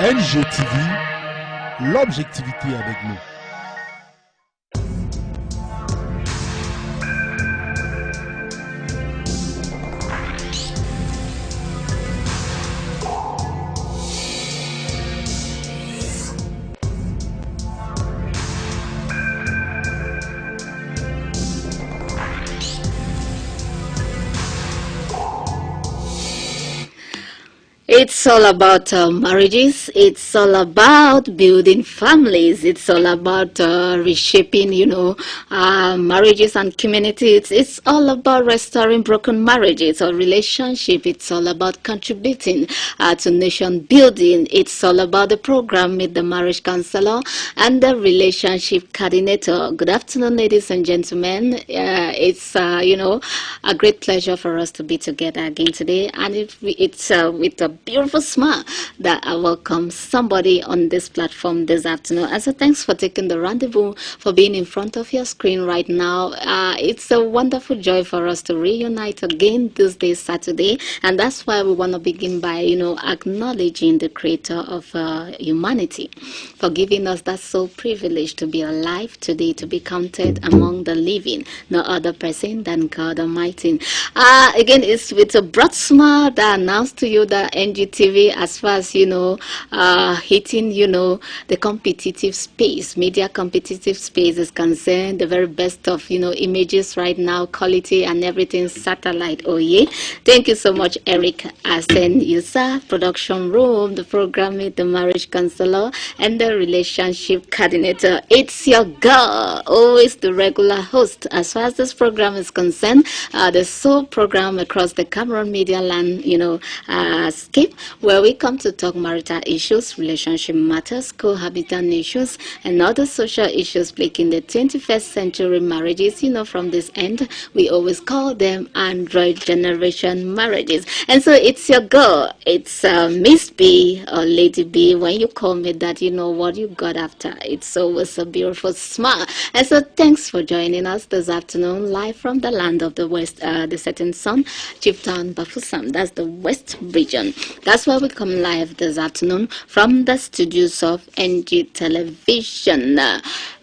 NGTV, l'objectivité avec nous. It's all about marriages. It's all about building families. It's all about reshaping, marriages and communities. It's all about restoring broken marriages or relationship. It's all about contributing to nation building. It's all about the program with the marriage counselor and the relationship coordinator. Good afternoon, ladies and gentlemen. It's a great pleasure for us to be together again today, and it's with a beautiful smile that I welcome somebody on this platform this afternoon. And so thanks for taking the rendezvous, for being in front of your screen right now. It's a wonderful joy for us to reunite again this day, Saturday, and that's why we want to begin by acknowledging the creator of humanity for giving us that sole privilege to be alive today, to be counted among the living, no other person than God Almighty. Again, it's with a broad smile that I announce to you that NGTV, as far as hitting the competitive space, media competitive space is concerned, the very best of images right now, quality and everything, satellite. Oh yeah, thank you so much, Eric Asen Yusa, production room, the program with the marriage counselor and the relationship coordinator. It's your girl, always the regular host. As far as this program is concerned, the sole program across the Cameroon media land, Skip, where we come to talk marital issues, relationship matters, cohabitant issues, and other social issues plaguing the 21st century marriages. From this end, we always call them Android generation marriages. And so it's your girl, it's Miss B or Lady B. When you call me that, you know what you got after. It's always a beautiful smile. And so thanks for joining us this afternoon, live from the land of the West, the setting sun, Chieftown Bafoussam. That's the West region. That's why we come live this afternoon from the studios of NG Television.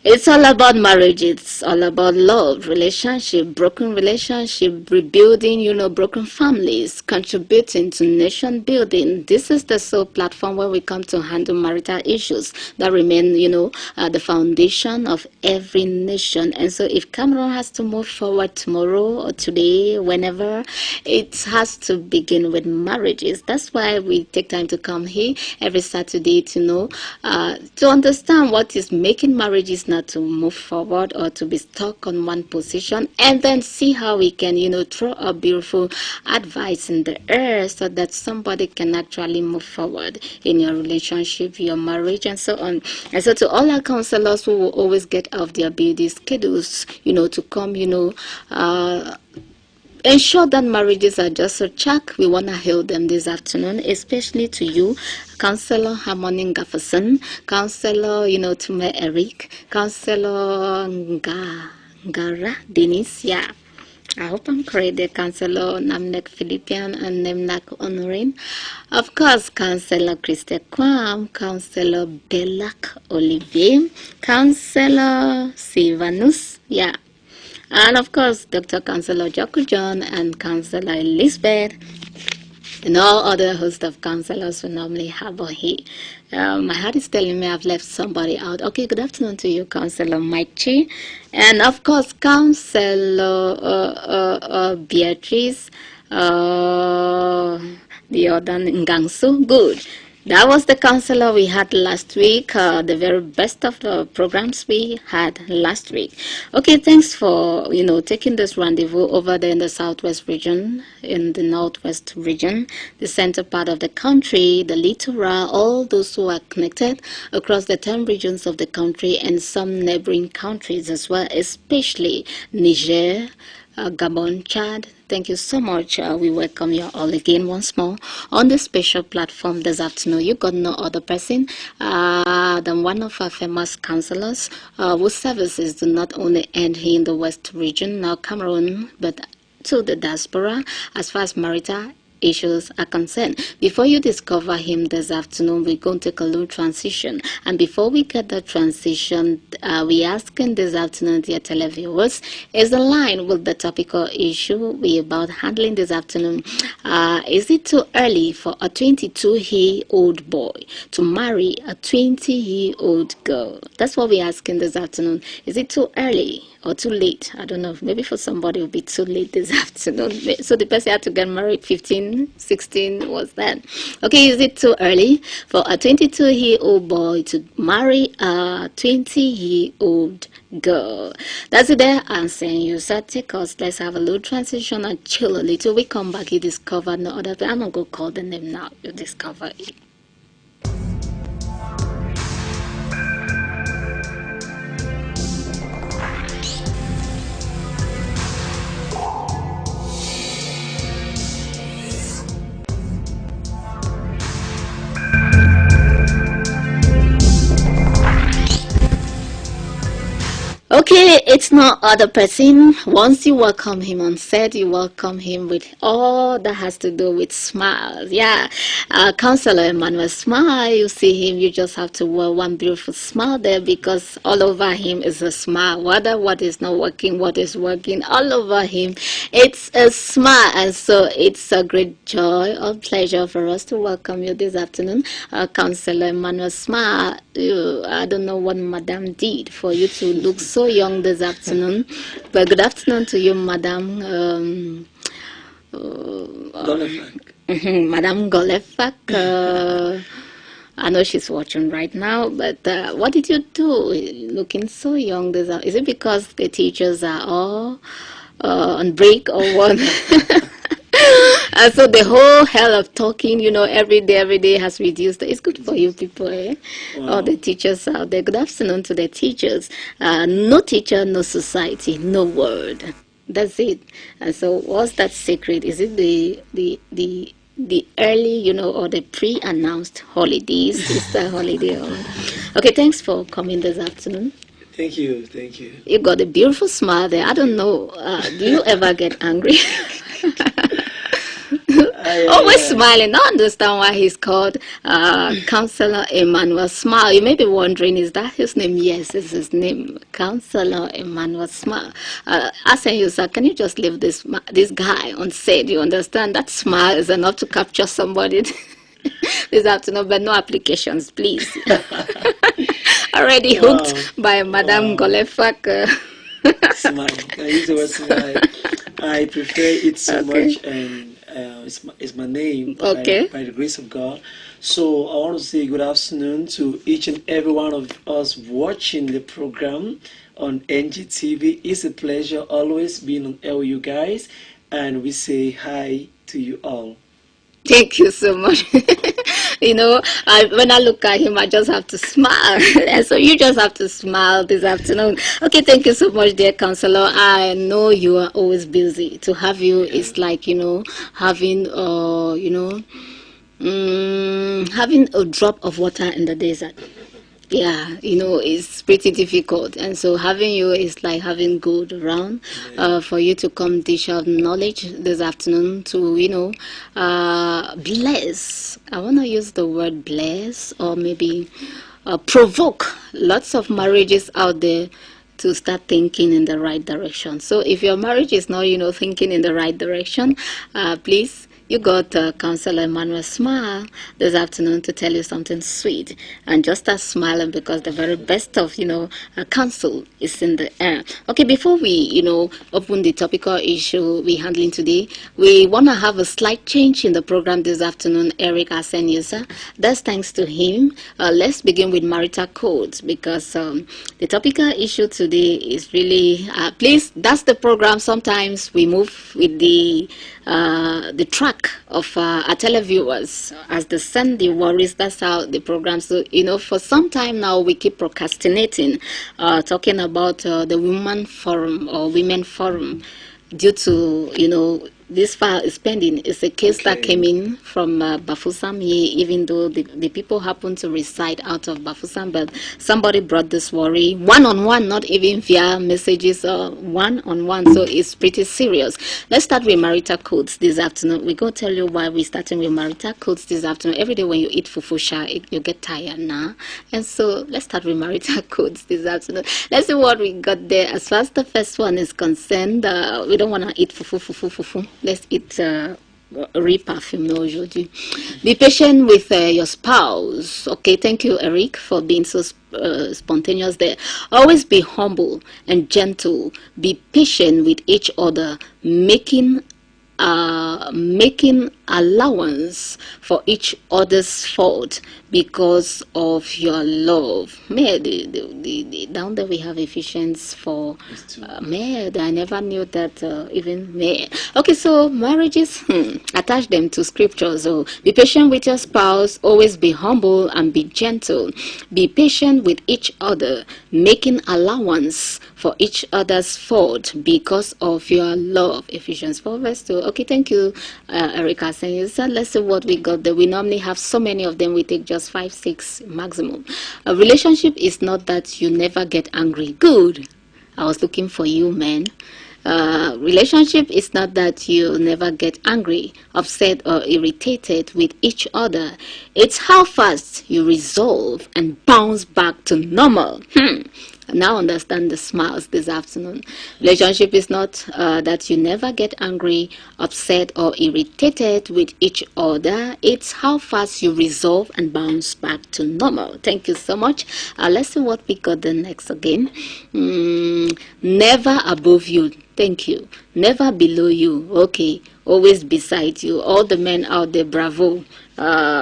It's all about marriage. It's all about love, relationship, broken relationship, rebuilding, broken families, contributing to nation building. This is the sole platform where we come to handle marital issues that remain, the foundation of every nation. And so if Cameroon has to move forward tomorrow or today, whenever, it has to begin with marriages. That's why we take time to come here every Saturday to understand what is making marriages not to move forward or to be stuck on one position, and then see how we can throw a beautiful advice in the air so that somebody can actually move forward in your relationship, your marriage, and so on. And so to all our counselors who will always get off their busy schedules to come ensure that marriages are just a check, we want to hail them this afternoon, especially to you, Counselor Harmony Gafferson, Counselor, Tume Eric, Counselor Ngara Denise, yeah. I hope I'm correct there, Counselor Namnek Philippian and Nemnak Honorin. Of course, Counselor Christe Kwam, Counselor Belak Olivier, Counselor Silvanus, yeah. And of course, Dr. Counselor Joko John and Counselor Elizabeth, and all other hosts of counselors we normally have on here. My heart is telling me I've left somebody out. Okay, good afternoon to you, Counselor Mike Chi. And of course, Counselor Beatrice, the other Ngangsu. Good. That was the counselor we had last week, the very best of the programs we had last week. Okay, thanks for, taking this rendezvous over there in the southwest region, in the northwest region, the center part of the country, the littoral, all those who are connected across the 10 regions of the country and some neighboring countries as well, especially Niger, Gabon, Chad. Thank you so much. We welcome you all again once more on this special platform this afternoon. You got no other person than one of our famous counselors whose services do not only end here in the West region, now Cameroon, but to the diaspora as far as marital issues are concerned. Before you discover him this afternoon, we're going to take a little transition. And before we get the transition, we asking this afternoon, dear televiewers, is in line with the topical issue we about handling this afternoon. Is it too early for a 22-year-old boy to marry a 20-year-old girl? That's what we're asking this afternoon. Is it too early or too late? I don't know. Maybe for somebody it will be too late this afternoon. So the person had to get married 15, 16, what's that? Okay, is it too early for a 22-year-old boy to marry a 20-year-old girl? That's it there. I'm saying you said take us. Let's have a little transition and chill a little. We come back, you discover no other. I'm not going to call the name now. You discover it. Okay, it's no other person. Once you welcome him on set, you welcome him with all that has to do with smiles. Yeah, Counselor Emmanuel Smile, you see him, you just have to wear one beautiful smile there because all over him is a smile. Whether what is not working, what is working, all over him, it's a smile. And so it's a great joy or pleasure for us to welcome you this afternoon. Counselor Emmanuel Smile, I don't know what Madam did for you to look so young this afternoon, but good afternoon to you, Madam Madam Golefak. I know she's watching right now, but what did you do looking so young this afternoon? Is it because the teachers are all on break or what? And so the whole hell of talking, every day has reduced. It's good for you people, eh? Wow. All the teachers out there. Good afternoon to the teachers. No teacher, no society, no word. That's it. And so what's that secret? Is it the early, or the pre-announced holidays? Easter holiday? Okay, thanks for coming this afternoon. Thank you. You got a beautiful smile there. I don't know. Do you ever get angry? Always smiling. I understand why he's called Counselor Emmanuel Smile. You may be wondering, is that his name? Yes, it's his name, Counselor Emmanuel Smile. Asking you, sir, can you just leave this guy on set? You understand that smile is enough to capture somebody this afternoon, but no applications, please. Already hooked by Madame Golefak. Smile. I use the word smile. I prefer it so much, and it's my name, okay, by the grace of God. So I want to say good afternoon to each and every one of us watching the program on NGTV. It's a pleasure always being on air with you guys, and we say hi to you all. Thank you so much. When I look at him, I just have to smile. And so you just have to smile this afternoon. Okay, thank you so much, dear Counselor. I know you are always busy. To have you is like, having, having a drop of water in the desert. Yeah, it's pretty difficult, and so having you is like having gold around for you to come dish out knowledge this afternoon to bless. I want to use the word bless, or maybe provoke lots of marriages out there to start thinking in the right direction. So if your marriage is not thinking in the right direction, please, you got Counselor Emmanuel Smile this afternoon to tell you something sweet. And just start smiling because the very best of, counsel is in the air. Okay, before we, open the topical issue we're handling today, we want to have a slight change in the program this afternoon. Eric Asenyusa, that's thanks to him. Let's begin with marital codes because the topical issue today is really, please, that's the program. Sometimes we move with the track of our televiewers as they send the worries. That's how the program. So for some time now we keep procrastinating talking about the women forum or women forum due to this file is pending. It's a case that Okay. came in from Bafusam, even though the people happen to reside out of Bafusam, but somebody brought this worry one-on-one, not even via messages, one-on-one, so it's pretty serious. Let's start with marital codes this afternoon. We're going to tell you why we're starting with marital codes this afternoon. Every day when you eat fufu sha, you get tired now. And so let's start with marital codes this afternoon. Let's see what we got there. As far as the first one is concerned, we don't want to eat fufu. Let's eat re-perfume, no aujourd'hui. Be patient with your spouse. Okay, thank you, Eric, for being so spontaneous there. Always be humble and gentle. Be patient with each other, making allowance for each other's fault because of your love. May down there we have Ephesians 4. May I never knew that even may. Okay, so marriages, attach them to scripture. So be patient with your spouse, always be humble and be gentle. Be patient with each other, making allowance for each other's fault because of your love. Ephesians 4 verse 2. Okay, thank you, Erica. Saying you said, let's see what we got there. We normally have so many of them. We take just 5, 6 maximum. A relationship is not that you never get angry. Good. I was looking for you, man. Relationship is not that you never get angry, upset, or irritated with each other. It's how fast you resolve and bounce back to normal. I now understand the smiles this afternoon. Relationship is not that you never get angry, upset, or irritated with each other. It's how fast you resolve and bounce back to normal. Thank you so much. Let's see what we got the next again. Never above you. Thank you. Never below you. Okay. Always beside you. All the men out there, bravo.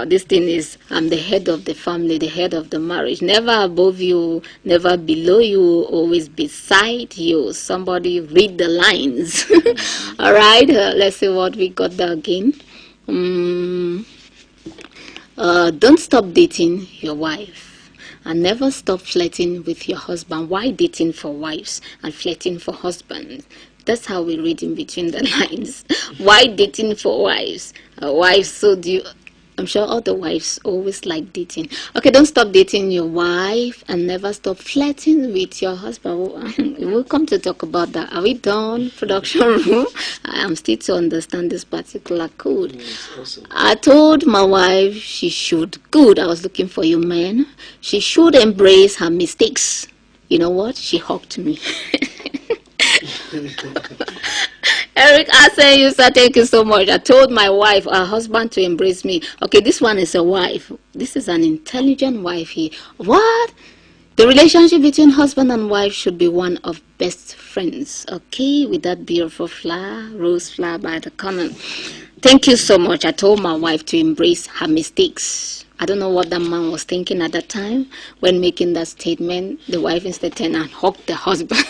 This thing is, I'm the head of the family, the head of the marriage. Never above you, never below you, always beside you. Somebody read the lines. All right. Let's see what we got there again. Don't stop dating your wife. And never stop flirting with your husband. Why dating for wives and flirting for husbands? That's how we read in between the lines. Why dating for wives? Wives, so do you... I'm sure all the wives always like dating. Okay, don't stop dating your wife and never stop flirting with your husband. We'll come to talk about that. Are we done, production room? I am still to understand this particular code. Yes, awesome. I told my wife she should, good, I was looking for you, man. She should embrace her mistakes. You know what? She hugged me. Eric, I say you, sir, thank you so much. I told my wife, her husband, to embrace me. Okay, this one is a wife. This is an intelligent wife here. What? The relationship between husband and wife should be one of best friends. Okay, with that beautiful flower, rose flower by the corner. Thank you so much. I told my wife to embrace her mistakes. I don't know what that man was thinking at that time when making that statement. The wife instead turned and hugged the husband.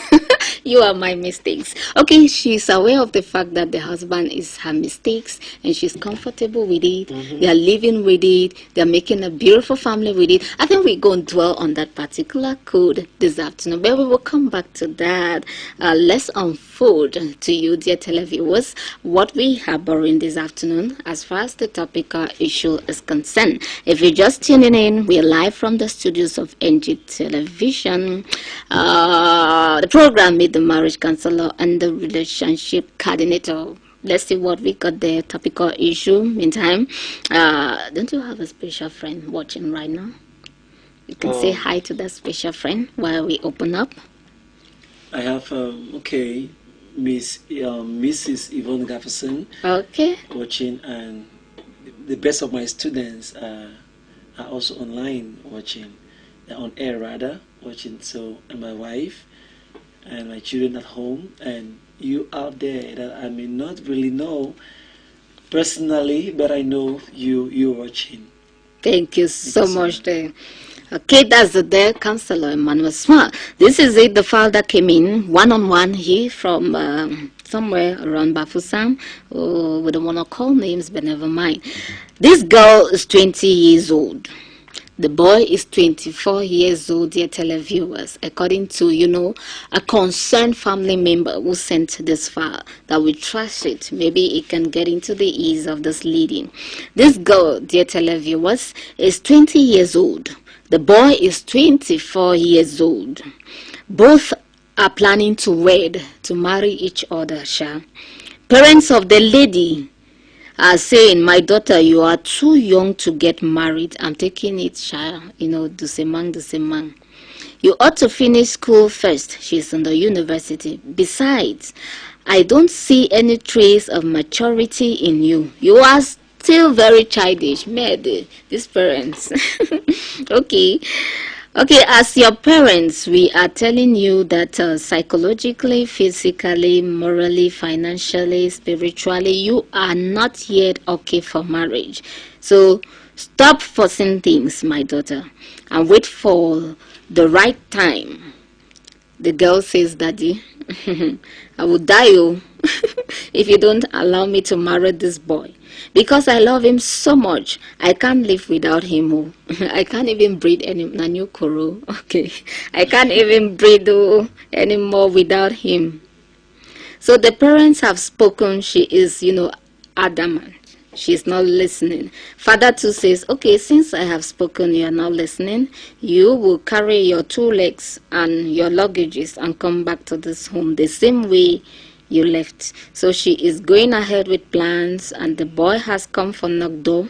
You are my mistakes. Okay, she's aware of the fact that the husband is her mistakes and she's comfortable with it. They are living with it. They're making a beautiful family with it. I think we're going to dwell on that particular code this afternoon, but we will come back to that. Let's unfold to you, dear televiewers, what we have borrowing this afternoon as far as the topical issue is concerned. If you're just tuning in, we're live from the studios of NG Television. The program Meet the Marriage Counselor and the Relationship Coordinator. Let's see what we got there. Topical issue. Meantime, don't you have a special friend watching right now? You can say hi to that special friend while we open up. I have, okay, Mrs. Yvonne Gafferson Okay. watching, and the best of my students are also online watching. They're on air rather watching. So, and my wife and my children at home, and you out there that I may not really know personally, but I know you're watching. Thank you so you so much. Okay, that's the counselor Emmanuel Smart. This is it, the file that came in one-on-one here from somewhere around Bafusam. Oh, we don't want to call names, but never mind. This girl is 20 years old. The boy is 24 years old, dear televiewers, according to, a concerned family member who sent this file, that we trust it. Maybe it can get into the ease of this lady. This girl, dear televiewers, is 20 years old. The boy is 24 years old. Both are planning to wed, to marry each other, Sha. Parents of the lady are saying, my daughter, you are too young to get married. I'm taking it, Sha, dusemang. You ought to finish school first. She's in the university. Besides, I don't see any trace of maturity in you. You are still very childish. These parents. Okay. Okay, as your parents, we are telling you that psychologically, physically, morally, financially, spiritually, you are not yet okay for marriage. So stop forcing things, my daughter, and wait for the right time. The girl says, Daddy, I will die if you don't allow me to marry this boy. Because I love him so much, I can't live without him. I can't even breathe anymore. Okay, I can't even breathe anymore without him. So the parents have spoken. She is, adamant. She's not listening. Father too says, okay, since I have spoken, you are not listening. You will carry your 2 legs and your luggages and come back to this home the same way you left. So she is going ahead with plans, and the boy has come for knock-door.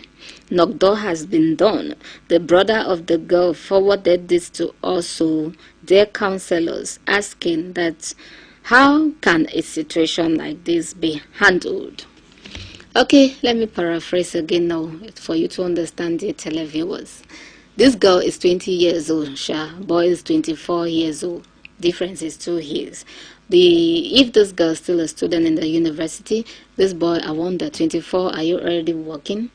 Knock-door has been done. The brother of the girl forwarded this to also their counselors, asking that how can a situation like this be handled? Okay, let me paraphrase again now for you to understand, dear televiewers. This girl is 20 years old, Sha. Boy is 24 years old. Difference is 2 years. If this girl is still a student in the university, this boy, I wonder, 24, are you already working?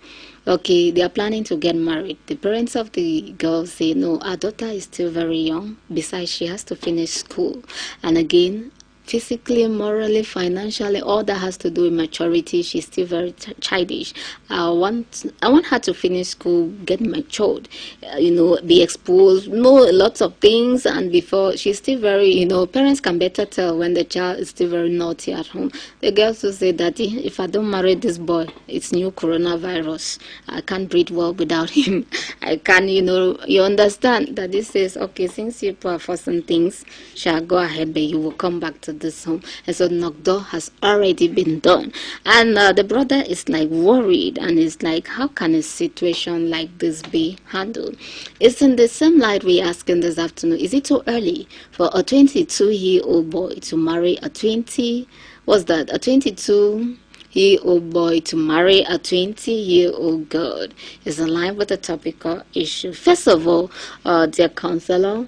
Okay, they are planning to get married. The parents of the girl say, no, our daughter is still very young. Besides, she has to finish school. And again, physically, morally, financially, all that has to do with maturity, she's still very childish. I want her to finish school, get matured, be exposed, know lots of things, and before she's still very, parents can better tell when the child is still very naughty at home. The girls will say, Daddy, if I don't marry this boy, it's new coronavirus. I can't breathe well without him. I can't, you understand. Daddy says, okay, since you are for some things, shall go ahead, but you will come back to this home. And so knock-door has already been done, and the brother is like worried, and is like, how can a situation like this be handled? It's in the same light we asking this afternoon, is it too early for a 22-year-old boy to marry a 22-year-old boy to marry a 20-year-old girl? Is in line with the topical issue. First of all, dear counselor,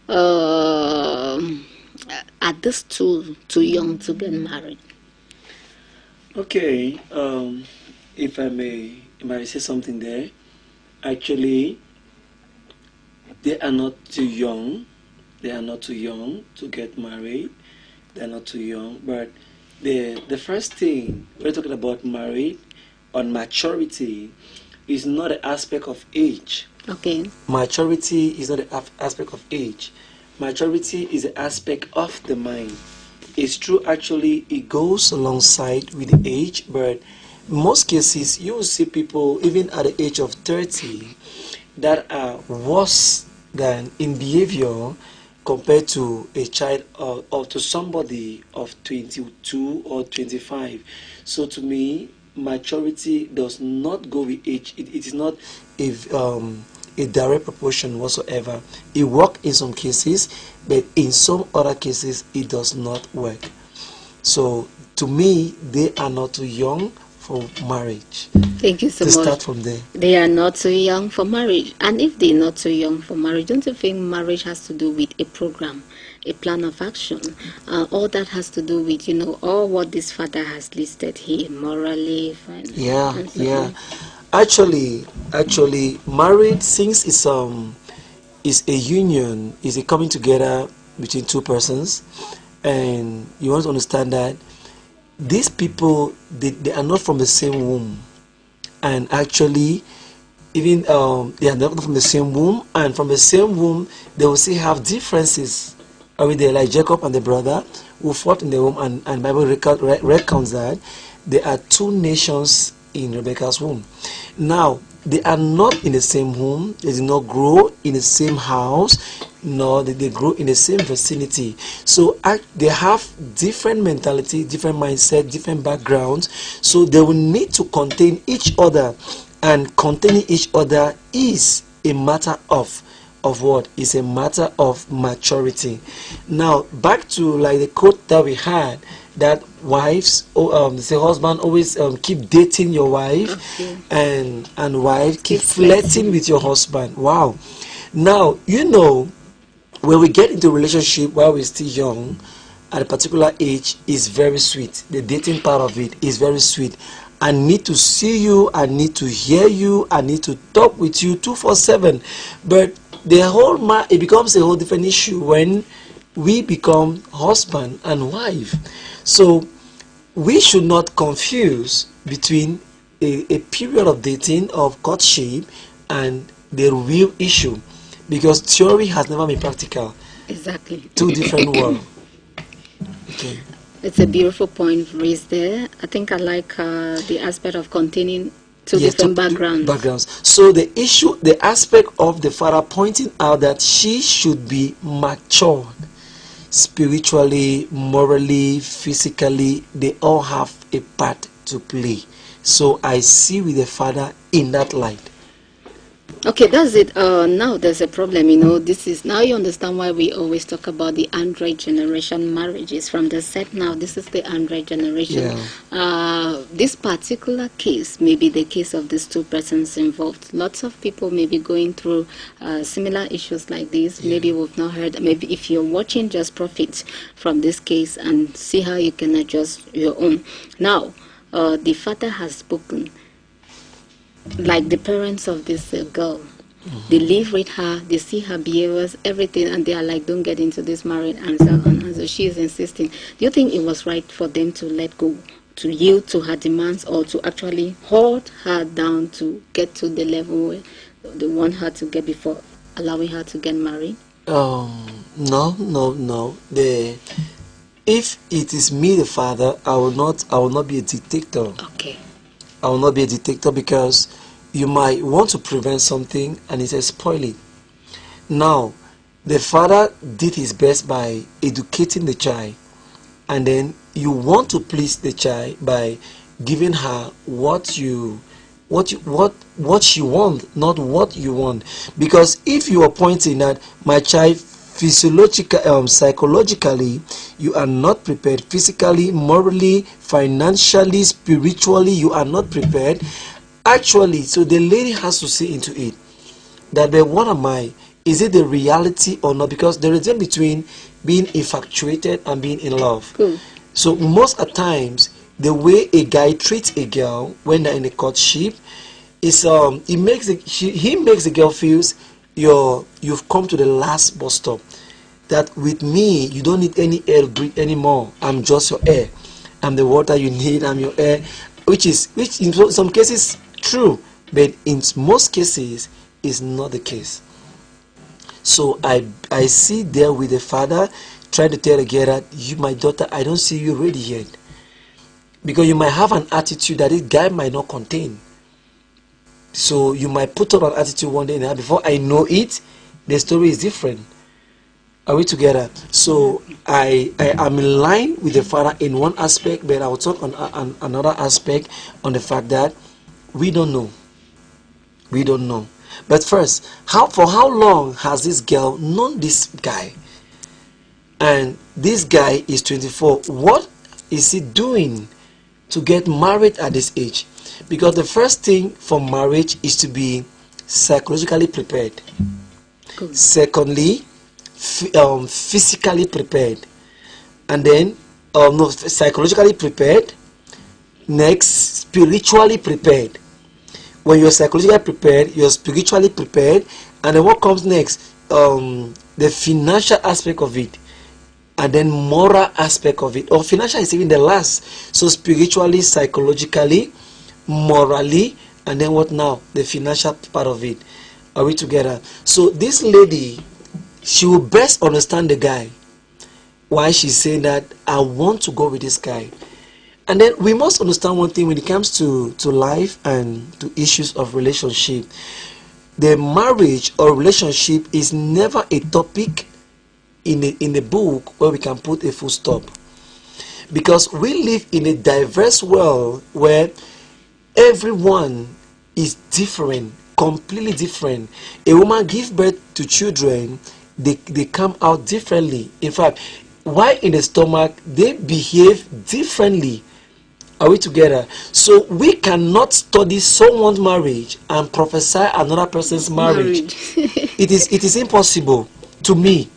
are these too young to get married? Okay, if I may say something there. Actually, they are not too young. They are not too young to get married. They are not too young. But the first thing we're talking about married on maturity is not an aspect of age. Okay. Maturity is not an aspect of age. Maturity is an aspect of the mind. It's true, actually, it goes alongside with the age, but in most cases, you will see people, even at the age of 30, that are worse than in behavior compared to a child or to somebody of 22 or 25. So to me, maturity does not go with age. It is not a direct proportion whatsoever. It works in some cases, but in some other cases it does not work. So to me, they are not too young for marriage. Thank you so much. Start from there. They are not too young for marriage. And if they're not too young for marriage, don't you think marriage has to do with a program, a plan of action? All that has to do with, all what this father has listed here, morally, financially. Yeah. Actually, marriage, since it's a union, is a coming together between two persons, and you want to understand that these people, they are not from the same womb, and actually even they are not from the same womb, and from the same womb they will still have differences. Are we there? Like Jacob and the brother who fought in the womb, and Bible recounts that there are two nations in Rebecca's womb. Now they are not in the same womb. They did not grow in the same house, nor did they grow in the same vicinity. So they have different mentality, different mindset, different backgrounds. So they will need to contain each other, and containing each other is a matter of what is a matter of maturity. Now back to like the quote that we had, that wives, the husband always keep dating your wife, Okay. and wife keep Keep flirting with your husband. Wow. Now when we get into a relationship while we're still young, at a particular age, is very sweet. The dating part of it is very sweet. I need to see you, I need to hear you, I need to talk with you 24/7. But the whole it becomes a whole different issue when we become husband and wife. So we should not confuse between a period of dating, of courtship, and the real issue, because theory has never been practical. Exactly. Two different worlds. Okay. It's a beautiful point raised there. I think I like the aspect of containing two Yes, different two backgrounds. backgrounds. So the issue, the aspect of the father pointing out that she should be matured spiritually, morally, physically, they all have a part to play. So I see with the father in that light. Okay, that's it. Now there's a problem, this is, now you understand why we always talk about the Android generation marriages from the set. Now this is the Android generation. This particular case may be the case of these two persons involved. Lots of people may be going through similar issues like this. Maybe we've not heard. Maybe if you're watching, just profit from this case and see how you can adjust your own. Now, the father has spoken. Like the parents of this girl, they live with her, they see her behaviors, everything, and they are like, don't get into this marriage, and so on. And so she is insisting. Do you think it was right for them to let go, to yield to her demands, or to actually hold her down to get to the level where they want her to get before allowing her to get married? No. If it is me, the father, I will not be a dictator. Okay. I will not be a dictator, because you might want to prevent something and it will spoil it. Now, the father did his best by educating the child, and then you want to please the child by giving her what she want, not what you want. Because if you are pointing that my child psychologically you are not prepared, physically, morally, financially, spiritually you are not prepared, actually, so the lady has to see into it that what am I, is it the reality or not? Because there is a difference between being infatuated and being in love. So most of times the way a guy treats a girl when they're in a courtship is he makes the girl feels you've come to the last bus stop, that with me you don't need any air to breathe anymore. I'm just your air, I'm the water you need, I'm your air, which in some cases true, but in most cases is not the case. So I see there with the father trying to tell the girl that, you, my daughter, I don't see you ready yet, because you might have an attitude that this guy might not contain. So you might put on an attitude one day, and before I know it, the story is different. Are we together? So I am in line with the father in one aspect, but I will talk on another aspect, on the fact that we don't know. We don't know. But first, for how long has this girl known this guy? And this guy is 24. What is he doing to get married at this age? Because the first thing for marriage is to be psychologically prepared. Good. Secondly, physically prepared. And then, psychologically prepared. Next, spiritually prepared. When you're psychologically prepared, you're spiritually prepared. And then what comes next? The financial aspect of it. And then moral aspect of it. Or financial is even the last. So spiritually, psychologically, morally, And then what now? The financial part of it. Are we together? So this lady, she will best understand the guy. Why she's saying that I want to go with this guy. And then we must understand one thing when it comes to life and to issues of relationship. The marriage or relationship is never a topic in the book where we can put a full stop. Because we live in a diverse world where everyone is different, completely different. A woman gives birth to children, they come out differently. In fact, while in the stomach, they behave differently. Are we together? So we cannot study someone's marriage and prophesy another person's marriage. It is impossible to me,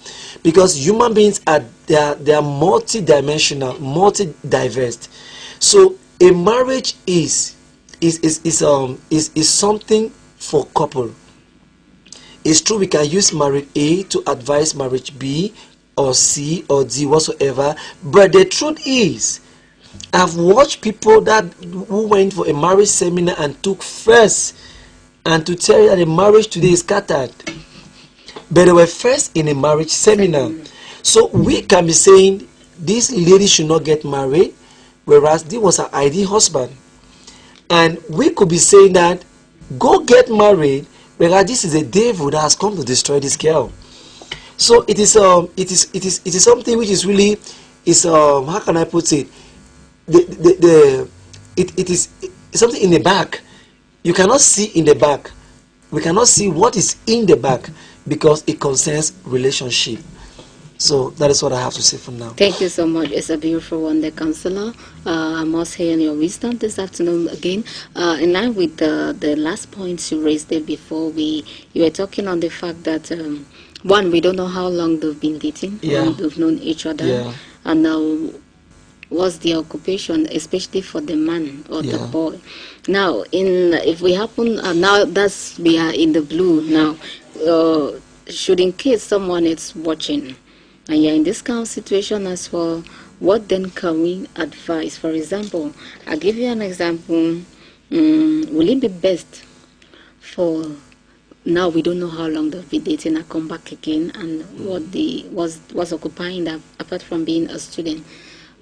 because human beings are they are multi-dimensional, multi-diverse. So a marriage is something for couple. It's true we can use marriage A to advise marriage B or C or D whatsoever, but the truth is, I've watched people who went for a marriage seminar and took first, and to tell you that the marriage today is scattered, but they were first in a marriage seminar. So we can be saying this lady should not get married, whereas this was her ideal husband, and we could be saying that go get married, whereas this is a devil that has come to destroy this girl. So it is something which is really how can I put it? It is something in the back. You cannot see in the back. We cannot see what is in the back because it concerns relationship. So that is what I have to say for now. Thank you so much. It's a beautiful one, the counselor. I must hear your wisdom this afternoon again. In line with the last points you raised there before, you were talking on the fact that one, we don't know how long they've been dating. Yeah. They've known each other. Yeah. And now, what's the occupation, especially for the man or the boy? Now, if we happen now, we are in the blue now. Should in case someone is watching, and you're in this kind of situation as well, what then can we advise? For example, I'll give you an example. Will it be best for now? We don't know how long they'll be dating. I come back again, and what's occupying that apart from being a student.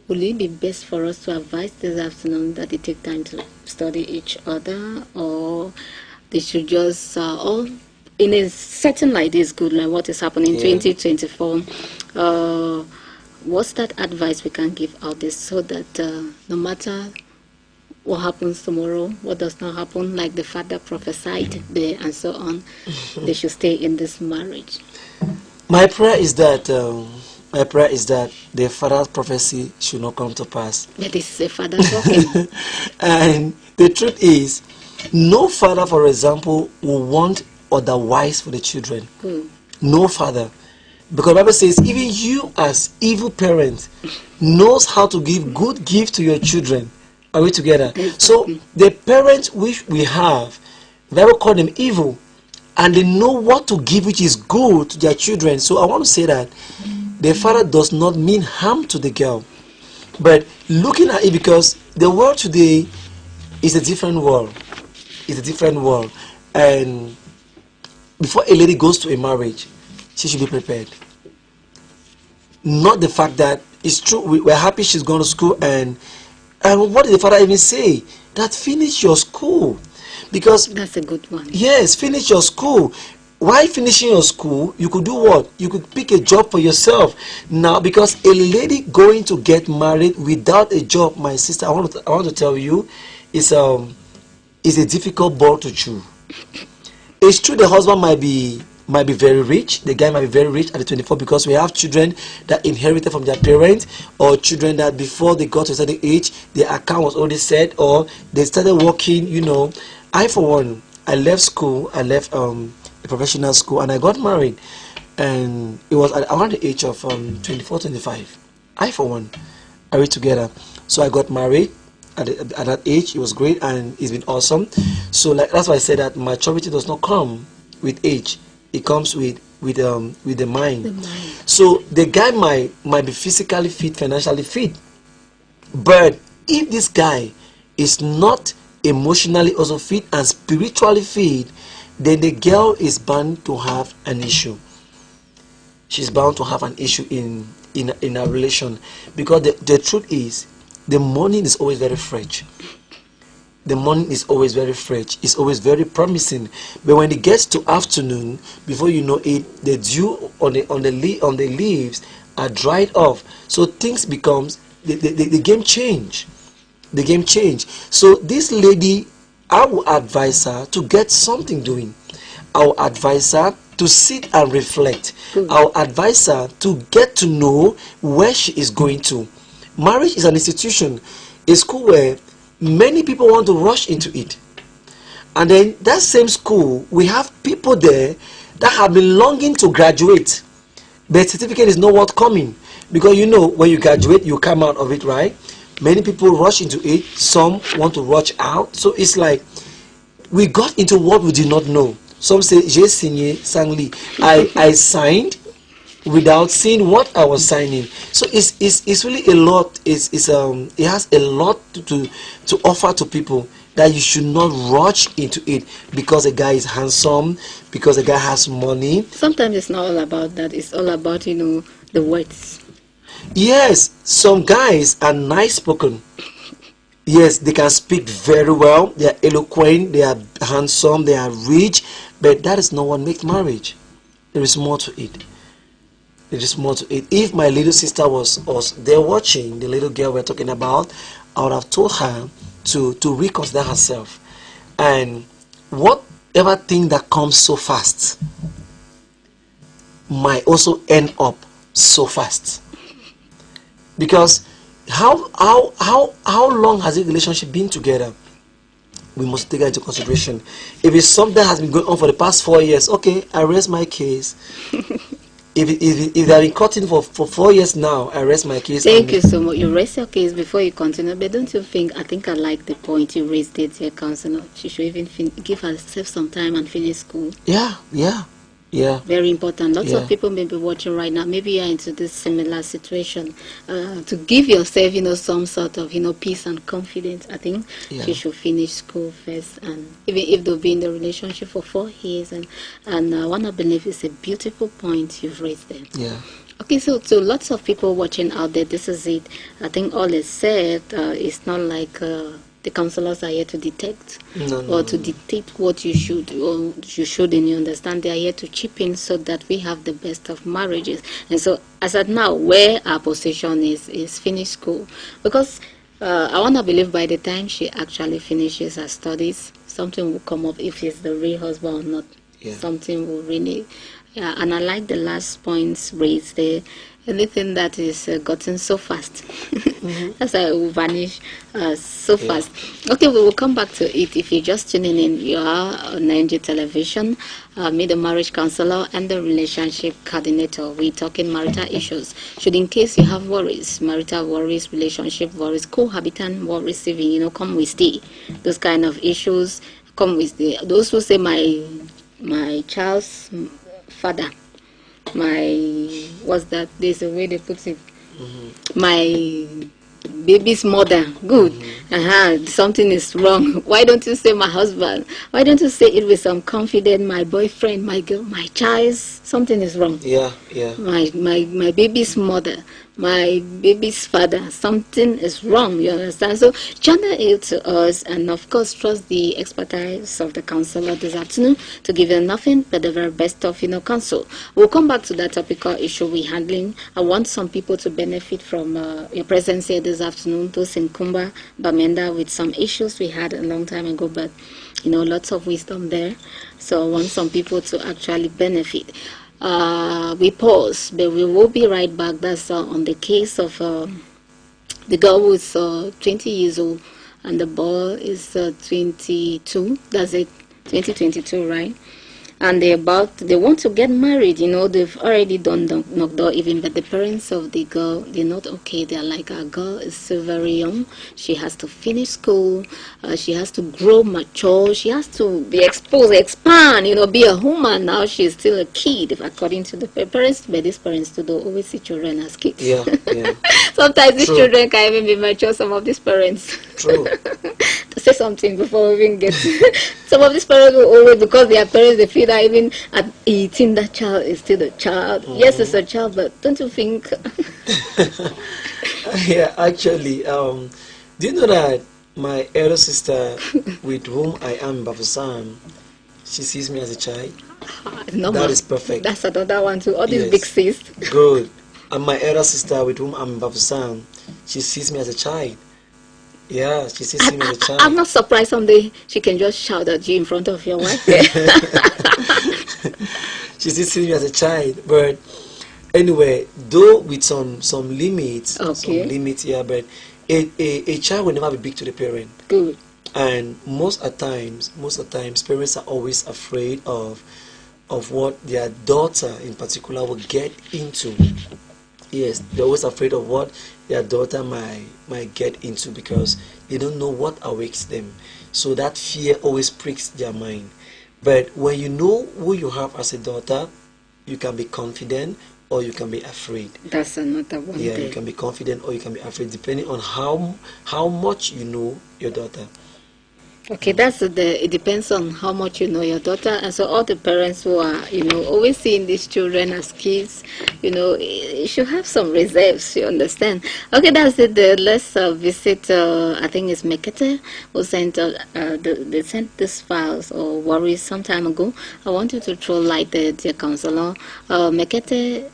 Will it be best for us to advise this afternoon that they take time to study each other, or they should just all in a setting like this, good like what is happening in 2024? What's that advice we can give out there so that no matter what happens tomorrow, what does not happen, like the father prophesied there and so on, they should stay in this marriage? My prayer is that the father's prophecy should not come to pass. That is a father talking. And the truth is, no father, for example, will want otherwise for the children. No father. Because the Bible says, even you as evil parents knows how to give good gifts to your children. Are we together? So the parents which we have, the Bible call them evil, and they know what to give which is good to their children. So I want to say that the father does not mean harm to the girl, but looking at it, because the world today is a different world. It's a different world, and before a lady goes to a marriage, she should be prepared. Not the fact that it's true we're happy she's going to school, and what did the father even say? That finish your school, because that's a good one. Yes, finish your school. While finishing your school, you could do what? You could pick a job for yourself. Now, because a lady going to get married without a job, my sister, I want to tell you, is a difficult ball to chew. It's true the husband might be very rich, the guy might be very rich at the 24, because we have children that inherited from their parents, or children that before they got to a certain age, their account was already set, or they started working. I, for one, I left school, I left a professional school, and I got married, and it was around the age of 24, 25. I, for one, are we together? So I got married at that age. It was great, and it's been awesome. So that's why I said that maturity does not come with age. It comes with the mind. So the guy might be physically fit, financially fit, but if this guy is not emotionally also fit, and spiritually fit, then the girl is bound to have an issue. She's bound to have an issue in a relation, because the truth is, the morning is always very fresh. The morning is always very fresh. It's always very promising. But when it gets to afternoon, before you know it, the dew on the leaves are dried off. So things becomes the game change. The game change. So this lady, I will advise her to get something doing. I will advise her to sit and reflect. I will advise her to get to know where she is going to. Marriage is an institution, a school where many people want to rush into it. And then that same school, we have people there that have been longing to graduate. But certificate is not what coming. Because you know, when you graduate, you come out of it, right? Many people rush into it. Some want to rush out. So it's like we got into what we did not know. Some say, j'ai signé sans lire. I signed without seeing what I was signing. So it's really a lot. It has a lot to offer to people, that you should not rush into it because a guy is handsome, because a guy has money. Sometimes it's not all about that. It's all about, the words. Yes, some guys are nice spoken. Yes, they can speak very well. They are eloquent. They are handsome. They are rich. But that is not what makes marriage. There is more to it. There is more to it. If my little sister was there watching, the little girl we're talking about, I would have told her to reconsider herself. And whatever thing that comes so fast might also end up so fast. Because how long has the relationship been together? We must take that into consideration. If it's something that has been going on for the past 4 years, okay, I rest my case. If they have been cutting for 4 years now, I rest my case. Thank you so much. You rest your case before you continue. But don't you think, I think I like the point you raised it here, Counselor. She should even give herself some time and finish school. Yeah. Very important. Lots of people may be watching right now. Maybe you're into this similar situation. To give yourself, some sort of, peace and confidence. I think she should finish school first. And even if they'll be in the relationship for 4 years. And I want to believe it's a beautiful point you've raised there. Yeah. Okay, so lots of people watching out there, this is it. I think all is said. It's not like the counselors are here to detect or to dictate what you should or you shouldn't. You understand? They are here to chip in so that we have the best of marriages. And so, as at now, where our position is finish school. Because I want to believe by the time she actually finishes her studies, something will come up if he's the real husband or not. Yeah. Something will really... Yeah, and I like the last points raised there. Anything that is gotten so fast, that's why it will vanish so fast. Okay, we will come back to it. If you're just tuning in, you are on NG Television, me, the marriage counselor and the relationship coordinator. We're talking marital issues. Should, in case you have worries, marital worries, relationship worries, cohabitant worries, even, come with those kind of issues. Come with those who say my child's father, what's that? There's a way they put it. My baby's mother. Good. Something is wrong. Why don't you say my husband? Why don't you say it with some confidence? My boyfriend, my girl, my child. Something is wrong. Yeah. My baby's mother, my baby's father. Something is wrong. You understand? So channel it to us, and of course trust the expertise of the counselor this afternoon to give you nothing but the very best of counsel. We'll come back to that topical issue we're handling. I want some people to benefit from your presence here this afternoon. Those in Kumba, Bamenda, with some issues we had a long time ago, but lots of wisdom there. So I want some people to actually benefit. We pause, but we will be right back. That's on the case of the girl who is 20 years old and the boy is 22. That's it, 2022, right? And they want to get married. They've already done knocked door even, but the parents of the girl, they're not okay. They're like, our girl is still very young. She has to finish school. She has to grow, mature. She has to be exposed, expand, be a woman. Now she's still a kid, according to the parents. But these parents too, don't always see children as kids. Yeah. Sometimes these children can even be mature, some of these parents. True. say something before we even get. Some of these parents will always, because their parents, they feel that even at 18, that child is still a child. Yes, it's a child, but don't you think? Yeah, actually, do you know that my elder sister, with whom I am Bafusam, she sees me as a child? Normal. That is perfect. That's another one too. All these Yes. big sis. Good. And my elder sister, with whom I'm Bafusam, she sees me as a child. Yeah, she sees me as a child. I'm not surprised someday she can just shout at you in front of your wife there. She still sees me as a child, but anyway, though with some limits, Okay. some limits here, but a child will never be big to the parent. Good. And most of the times, parents are always afraid of what their daughter in particular will get into. Yes, they're always afraid of what their daughter might get into because they don't know what awakes them. So that fear always pricks their mind. But when you know who you have as a daughter, you can be confident or you can be afraid. That's another one. Yeah, there. you can be confident or you can be afraid depending on how much you know your daughter. Okay, it depends on how much you know your daughter, and so all the parents who are, always seeing these children as kids, you should have some reserves. You understand? Okay, that's it. Let's visit. I think it's Mekete who sent. They sent these files or worries some time ago. I want you to throw light there, dear counselor. Mekete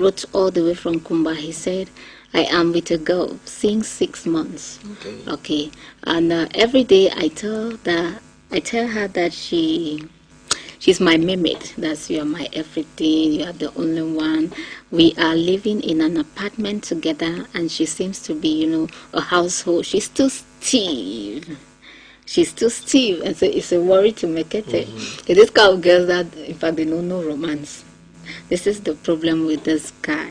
wrote all the way from Kumba. He said, I am with a girl since 6 months. Okay. And every day I tell her that she's my mermaid. That's you are my everything. You are the only one. We are living in an apartment together, and she seems to be, a household. She's too stiff. And so it's a worry to make it. It is kind of girls that, in fact, they know no romance. This is the problem with this guy.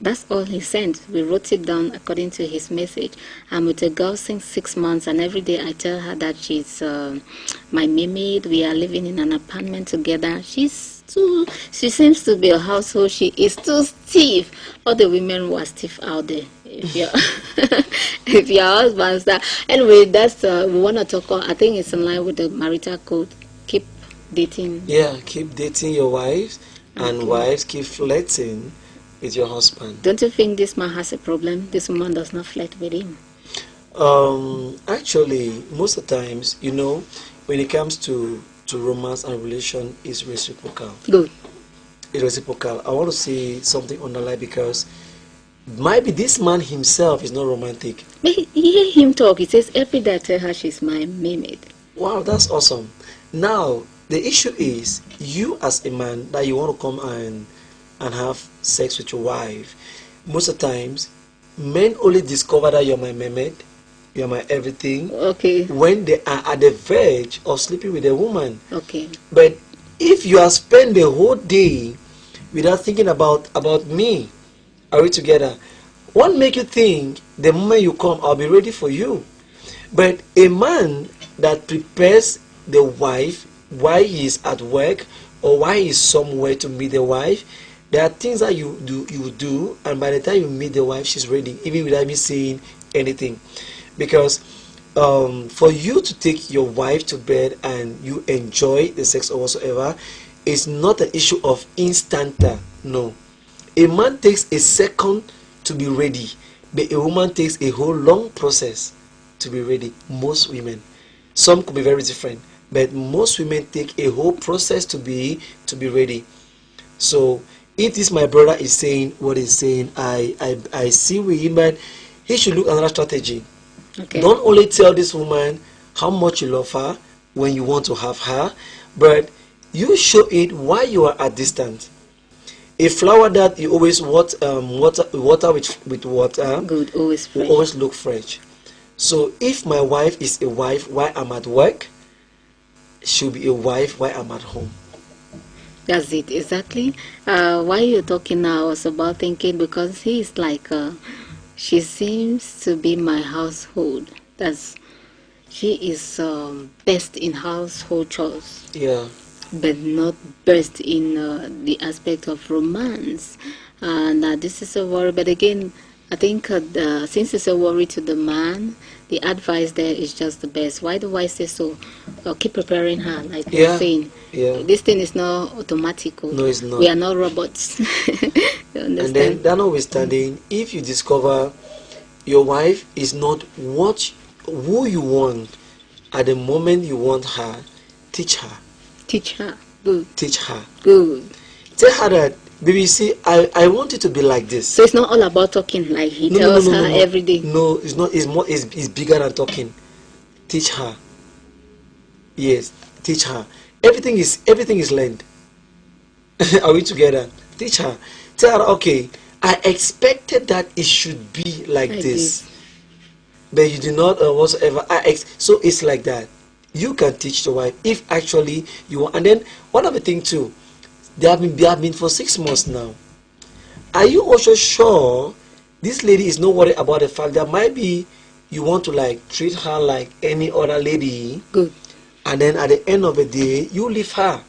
That's all he sent. We wrote it down according to his message. I'm with a girl since 6 months, and every day I tell her that she's my mermaid. We are living in an apartment together. She seems to be a household. She is too stiff. All the women were stiff out there. If your husband's that. Anyway, that's we want to talk. I think it's in line with the marital code. Keep dating. Yeah, keep dating your wives, and wives keep flirting with your husband. Don't you think this man has a problem? This woman does not flirt with him. Actually, most of the times, when it comes to romance and relation, it's reciprocal. Good. It's reciprocal. I want to say something on the line because maybe this man himself is not romantic. You hear him talk. He says every day I tell her she's my mermaid. Wow, that's awesome. Now, the issue is you as a man that you want to come and have sex with your wife. Most of the times, men only discover that you're my mermaid, you're my everything, Okay. when they are at the verge of sleeping with a woman. Okay. But if you have spent the whole day without thinking about me, are we together? What make you think the moment you come, I'll be ready for you? But a man that prepares the wife while he is at work or while he is somewhere to meet the wife, there are things that you do, and by the time you meet the wife, she's ready, even without me saying anything. Because for you to take your wife to bed and you enjoy the sex or whatsoever, it's not an issue of instanta. No. A man takes a second to be ready, but a woman takes a whole long process to be ready. Most women. Some could be very different, but most women take a whole process to be ready. So if this my brother is saying what he's saying, I see with him, but he should look another strategy. Okay. Don't only tell this woman how much you love her when you want to have her, but you show it while you are at distance. A flower that you always water with water Good. Always fresh. will always look fresh. So if my wife is a wife while I'm at work, she'll be a wife while I'm at home. That's it. Exactly. While you're talking now, I was about thinking because he's like, she seems to be my household. She is best in household chores. Yeah. But not best in the aspect of romance. And this is a worry. But again, I think since it's a worry to the man, the advice there is just the best. Why do I say so? Keep preparing her, like we're Yeah, saying. yeah. This thing is not automatic. No, it's We not. are not robots. You And then, understand? that notwithstanding, if you discover your wife is not who you want at the moment you want her, teach her. Teach her. Good. Teach her. Good. Tell her that, baby, see, I want it to be like this. So it's not all about talking like he tells her every day. No, it's not. It's more. It's bigger than talking. Teach her. Yes, teach her. Everything is learned. Are we together? Teach her. Tell her, okay, I expected that it should be like this, but you do not whatsoever. So it's like that. You can teach the wife if actually you want. And then one other thing too, they have been for 6 months now. Are you also sure this lady is not worried about the fact that maybe you want to like treat her like any other lady? Good. And then at the end of the day, you leave her.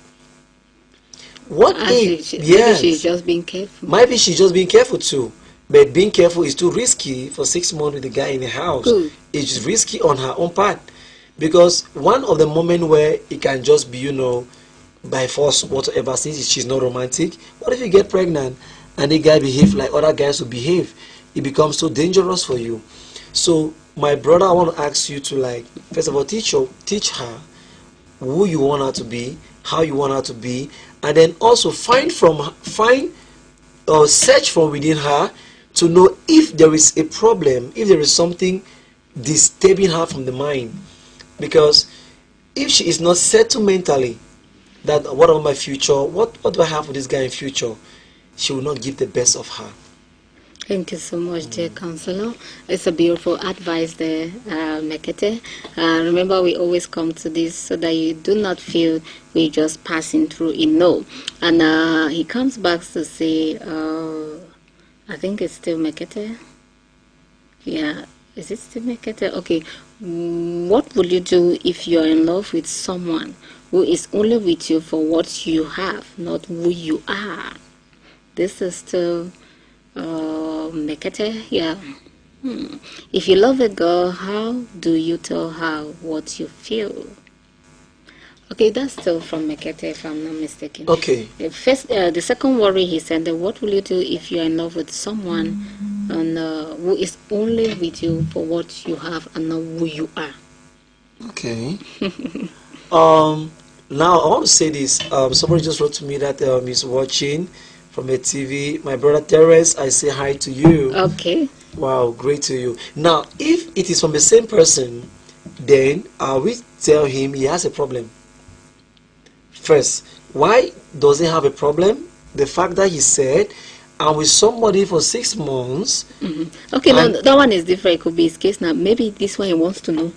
What if? Maybe Yes. she's just being careful. Maybe she's just being careful too. But being careful is too risky for 6 months with the guy in the house. Good. It's risky on her own part. Because one of the moments where it can just be, by force, whatever, since she's not romantic. What if you get pregnant and the guy behave like other guys will behave? It becomes so dangerous for you. So, my brother, I want to ask you to like, first of all, teach her who you want her to be, how you want her to be, and then also search from within her to know if there is a problem, if there is something disturbing her from the mind. Because if she is not settled mentally, that what about my future, what do I have for this guy in future, she will not give the best of her. Thank you so much, dear counselor. It's a beautiful advice there, Mekete. Remember, we always come to this so that you do not feel we're just passing through in no. And he comes back to say, I think it's still Mekete. Yeah, is it still Mekete? Okay. What will you do if you're in love with someone who is only with you for what you have, not who you are? This is still Mekete, yeah. If you love a girl, how do you tell her what you feel? Okay, that's still from Mekete, if I'm not mistaken. Okay. The second worry he said, that what will you do if you're in love with someone and who is only with you for what you have and not who you are? Okay. Now I want to say this. Somebody just wrote to me that he's watching from a TV. My brother Terence, I say hi to you. Okay. Wow, great to you. Now, if it is from the same person, then we tell him he has a problem. First, why does he have a problem? The fact that he said, I'm with somebody for 6 months. Okay, no, that one is different. It could be his case now. Maybe this one he wants to know.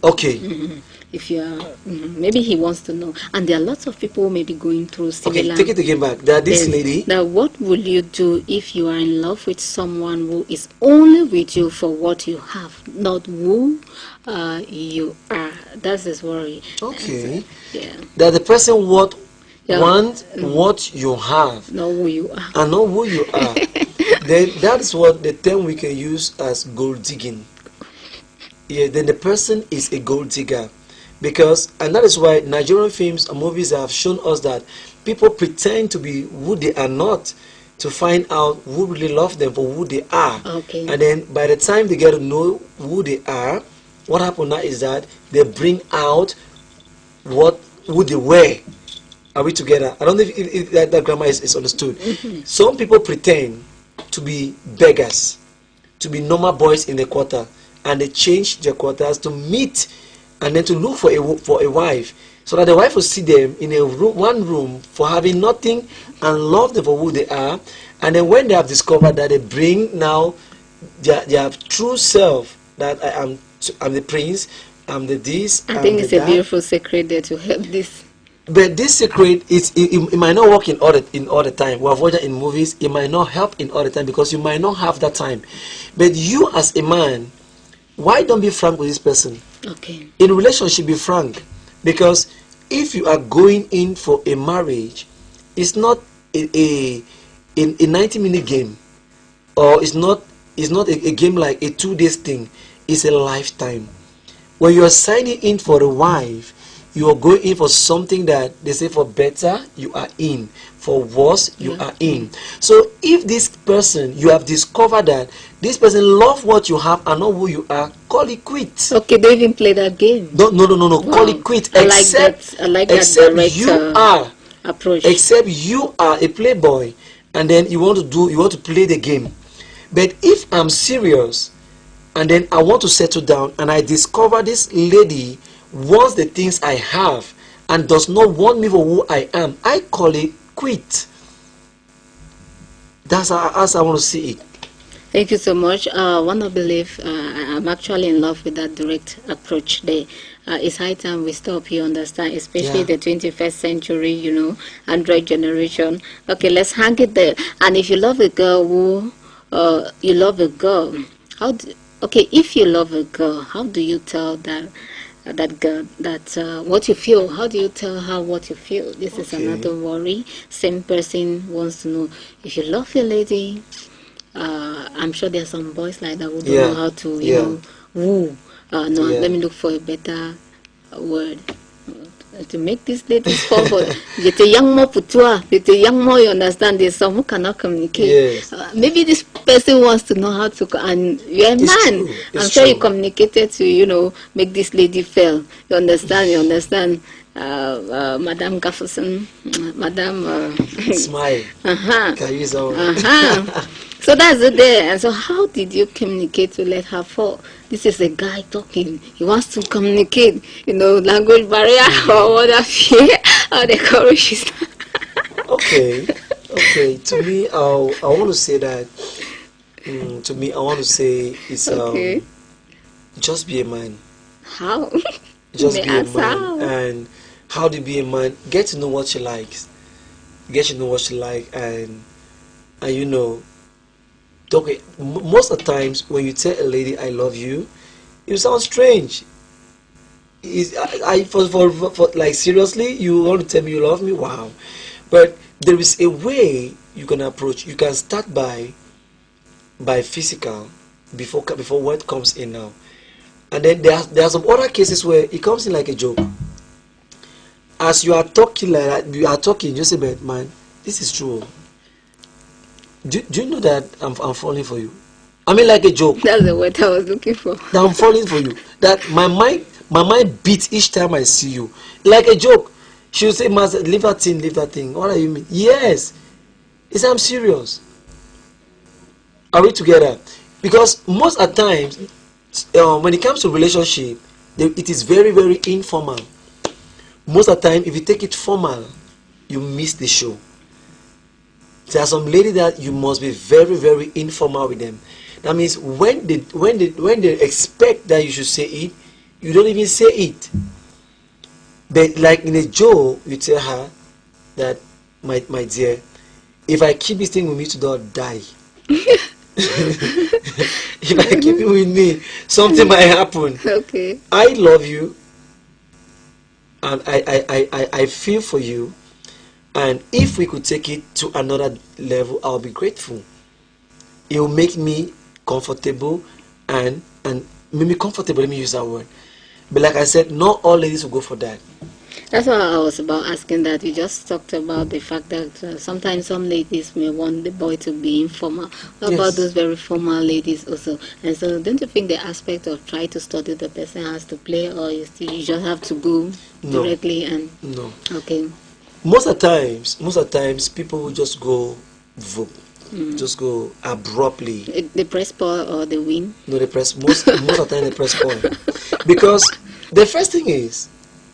Okay. If you are, maybe he wants to know. And there are lots of people who may be going through similar. Okay, take it again back. That this Yes. lady. Now, what will you do if you are in love with someone who is only with you for what you have, not who you are? That's his worry. Okay. Yeah. That the person want Yeah. what you have Not who you are. and not who you are. Then that is what the term we can use as gold digging. Yeah, then the person is a gold digger. Because, and that is why Nigerian films and movies have shown us that people pretend to be who they are not to find out who really love them for who they are. Okay. And then by the time they get to know who they are, what happens now is that they bring out who they were. Are we together? I don't know if that grammar is understood. Some people pretend to be beggars, to be normal boys in the quarter, and they change their quarters to meet and then to look for a wife, so that the wife will see them in one room for having nothing and love them for who they are. And then when they have discovered that, they bring now their true self, that I'm the prince, I'm the this. I think it's a beautiful secret there to help this. But this secret it might not work in all the time. We have watched it in movies. It might not help in all the time because you might not have that time. But you as a man, why don't be frank with this person? Okay. In relationship, be frank, because if you are going in for a marriage, it's not a 90-minute game, or it's not It's not a game like a 2 days thing. It's a lifetime. When you are signing in for a wife, you are going in for something that they say for better you are in, for worse you Yeah. are in. So if this person, you have discovered that this person love what you have and not who you are, call it quit. Okay, they even play that game. No, call Wow. it quit. I like that. I like that Except direct you are approach. except you are a playboy, and then you want to play the game. But if I'm serious and then I want to settle down and I discover this lady wants the things I have and does not want me for who I am, I call it quit. That's how I want to see it. Thank you so much. One of believe I'm actually in love with that direct approach there. It's high time we stop. You understand, especially Yeah. the 21st century, Android generation. Okay, let's hang it there. And if you love a girl who, you love a girl, okay, if you love a girl, how do you tell that girl that what you feel? How do you tell her what you feel? This is Okay. another worry. Same person wants to know if you love your lady. I'm sure there are some boys like that who don't Yeah. know how to, Yeah. woo. No, Yeah. let me look for a better word to make these ladies fall for. You're a young more putua, you're a young more. You understand? There's some who cannot communicate. Yes. Maybe this person wants to know how to, and you're a It's man. true. It's I'm sure you true. communicated to, make this lady fail. You understand? You understand? Madam Gafferson, Madam. Smile. Uh-huh. Can you use that one? Uh-huh. So that's it there. And so how did you communicate to let her fall? This is a guy talking. He wants to communicate, language barrier or what have you. How the courage is. Okay. To me, I want to say that. To me, I want to say it's Okay. just be a man. How? Just May be a ask man. how? And how to be a man? Get to know what she likes. Get to know what she like, and okay. Most of the times when you tell a lady I love you, it sounds strange. For like seriously, you want to tell me you love me? Wow. But there is a way you can approach. You can start by physical before word comes in now, and then there are some other cases where it comes in like a joke. As you are talking like that, you are talking, you say, "But man, this is true. Do you know that I'm falling for you? I mean, like a joke. That's the word I was looking for. That I'm falling for you. That my mind beats each time I see you, like a joke. She'll say, "Master, leave that thing, leave that thing." What do you mean? Yes, it's I'm serious. Are we together? Because most at times, when it comes to relationship, it is very very informal. Most of the time, if you take it formal, you miss the show. There are some ladies that you must be very very informal with them. That means when they expect that you should say it, you don't even say it. But like in a joke, you tell her that my dear, if I keep this thing with me today, I'll die. If I keep it with me, something might happen. Okay. I love you, and I feel for you, and if we could take it to another level, I'll be grateful. It will make me comfortable, and make me comfortable. Let me use that word. But like I said, not all ladies will go for that. That's why I was about asking that. You just talked about the fact that sometimes some ladies may want the boy to be informal. What about Yes. those very formal ladies also? And so don't you think the aspect of try to study the person has to play, or you just have to go No. directly and No. okay. Most of the times, people will just go, vote, just go abruptly. The press ball or the win? No, they press most of the time they press point, because the first thing is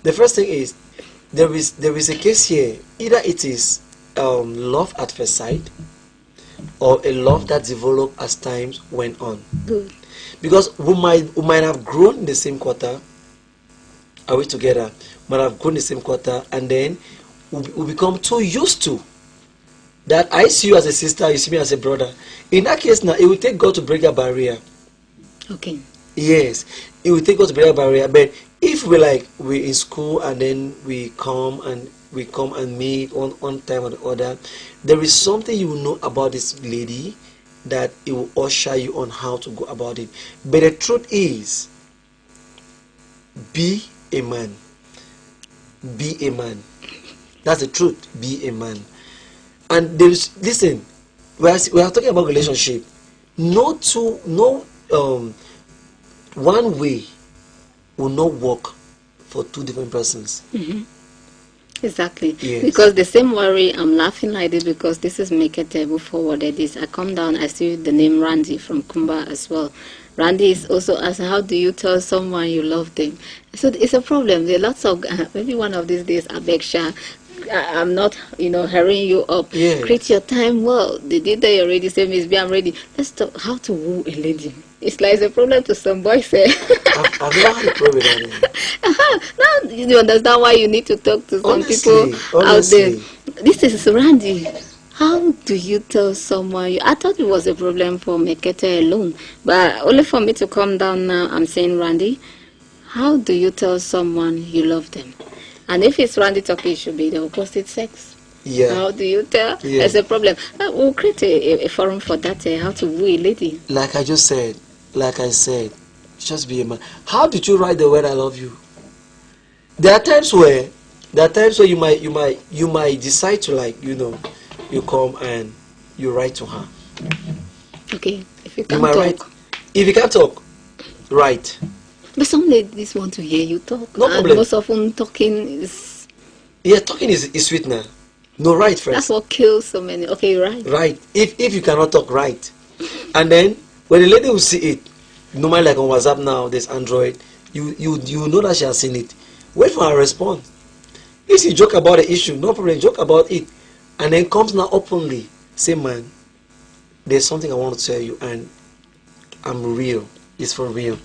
there is a case here. Either it is love at first sight, or a love that developed as times went on. Good. Because we might have grown in the same quarter. Are we together? Might have grown in the same quarter, and then we become too used to that. I see you as a sister, you see me as a brother. In that case, now it will take God to break that barrier. Okay. Yes, it will take us to break that barrier. But if we're in school and then we come and meet one time or the other, there is something you will know about this lady that it will usher you on how to go about it. But the truth is, be a man. Be a man. That's the truth. Be a man. And listen, we are talking about relationship. No one way will not work for two different persons. Exactly. Yes. Because the same worry, I'm laughing like this because this is Mekete who forwarded this. I come down, I see the name Randy from Kumba as well. Randy is also asking, how do you tell someone you love them? So it's a problem. There are lots of, maybe one of these days, Abeksha, I'm not, hurrying you up. Yes. Create your time well. The day that you're ready, say, Miss B, I'm ready. Let's talk how to woo a lady. It's like it's a problem to some boys. I've never had a problem with that. Now you understand why you need to talk to some Honestly, people out there. This is Randy. How do you tell someone? I thought it was a problem for Mekete alone, but only for me to come down now. I'm saying, Randy, how do you tell someone you love them? And if it's Randy talking, it should be the opposite sex. Yeah. How do you tell? Yeah. There's a problem. We'll create a forum for that. How to woo a lady. Like I said, just be a man. How did you write the word "I love you"? There are times where you might decide to you come and you write to her. Okay, if you You can't might talk. write. If you can't talk, write. But some ladies want to hear you talk. No and problem. most often talking is... Yeah, talking is sweet now. No, write first. That's what kills so many. Okay, right. Right. If you cannot talk, write. And then when the lady will see it, normally like on WhatsApp now, there's Android. You know that she has seen it. Wait for her response. If you joke about the issue, no problem. Joke about it, and then comes now openly. Say, man, there's something I want to tell you, and I'm real. It's for real.